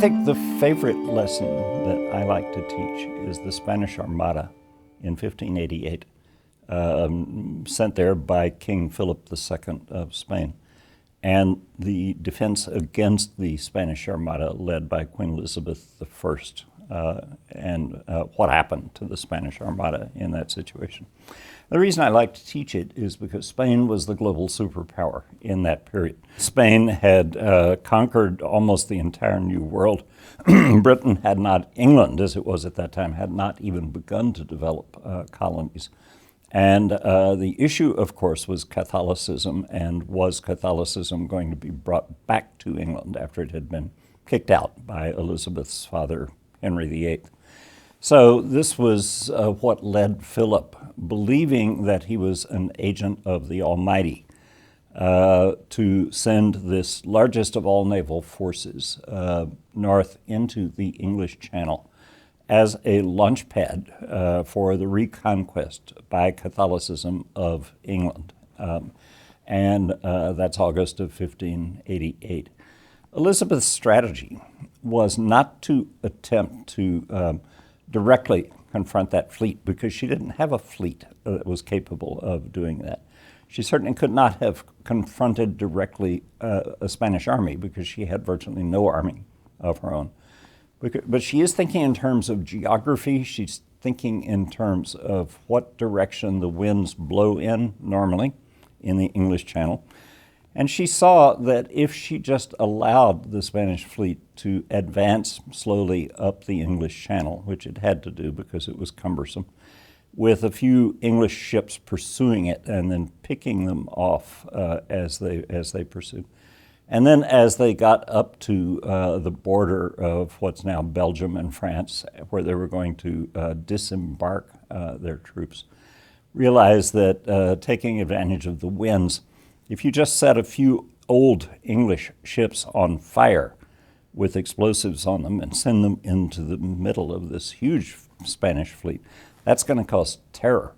think the favorite lesson that I like to teach is the Spanish Armada in 1588, sent there by King Philip II of Spain, and the defense against the Spanish Armada led by Queen Elizabeth I, and what happened to the Spanish Armada in that situation. The reason I like to teach it is because Spain was the global superpower in that period. Spain had conquered almost the entire New World. Britain had not, England as it was at that time, had not even begun to develop colonies. And the issue, of course, was Catholicism, and was Catholicism going to be brought back to England after it had been kicked out by Elizabeth's father, Henry VIII. So this was what led Philip, believing that he was an agent of the Almighty, to send this largest of all naval forces north into the English Channel as a launch pad for the reconquest by Catholicism of England. And that's August of 1588. Elizabeth's strategy was not to attempt to directly confront that fleet, because she didn't have a fleet that was capable of doing that. She certainly could not have confronted directly a Spanish army, because she had virtually no army of her own. But she is thinking in terms of geography. She's thinking in terms of what direction the winds blow in normally in the English Channel. And she saw that if she just allowed the Spanish fleet to advance slowly up the English Channel, which it had to do because it was cumbersome, with a few English ships pursuing it and then picking them off as they pursued. And then as they got up to the border of what's now Belgium and France, where they were going to disembark their troops, realized that taking advantage of the winds, if you just set a few old English ships on fire with explosives on them and send them into the middle of this huge Spanish fleet, that's going to cause terror.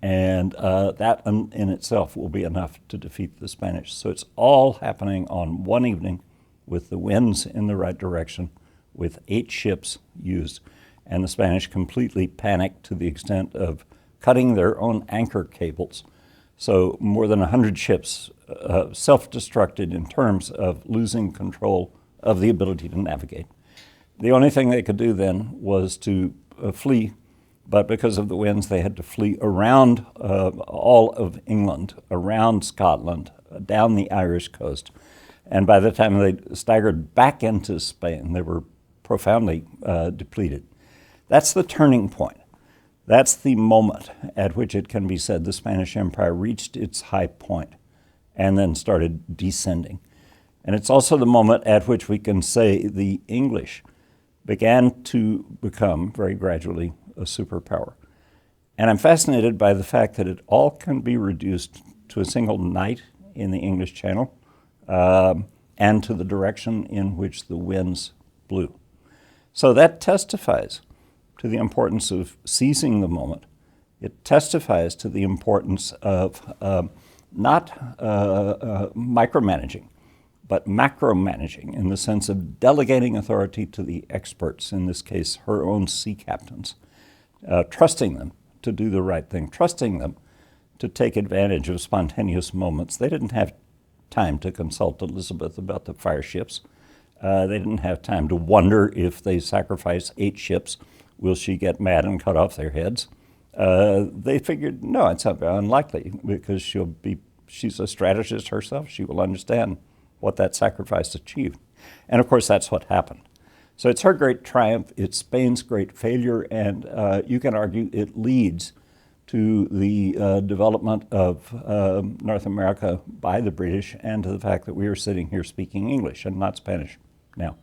And that in itself will be enough to defeat the Spanish. So it's all happening on one evening with the winds in the right direction, with 8 ships used, and the Spanish completely panicked to the extent of cutting their own anchor cables. So more than 100 ships self-destructed in terms of losing control of the ability to navigate. The only thing they could do then was to flee, but because of the winds, they had to flee around all of England, around Scotland, down the Irish coast. And by the time they staggered back into Spain, they were profoundly depleted. That's the turning point. That's the moment at which it can be said the Spanish Empire reached its high point and then started descending. And it's also the moment at which we can say the English began to become, very gradually, a superpower. And I'm fascinated by the fact that it all can be reduced to a single night in the English Channel and to the direction in which the winds blew. So that testifies to the importance of seizing the moment. It testifies to the importance of not micromanaging, but macromanaging, in the sense of delegating authority to the experts, in this case, her own sea captains, trusting them to do the right thing, trusting them to take advantage of spontaneous moments. They didn't have time to consult Elizabeth about the fire ships. They didn't have time to wonder, if they sacrifice 8 ships, will she get mad and cut off their heads? They figured, no, it's unlikely, because she's a strategist herself. She will understand what that sacrifice achieved. And of course, that's what happened. So it's her great triumph, it's Spain's great failure, and you can argue it leads to the development of North America by the British, and to the fact that we are sitting here speaking English and not Spanish now.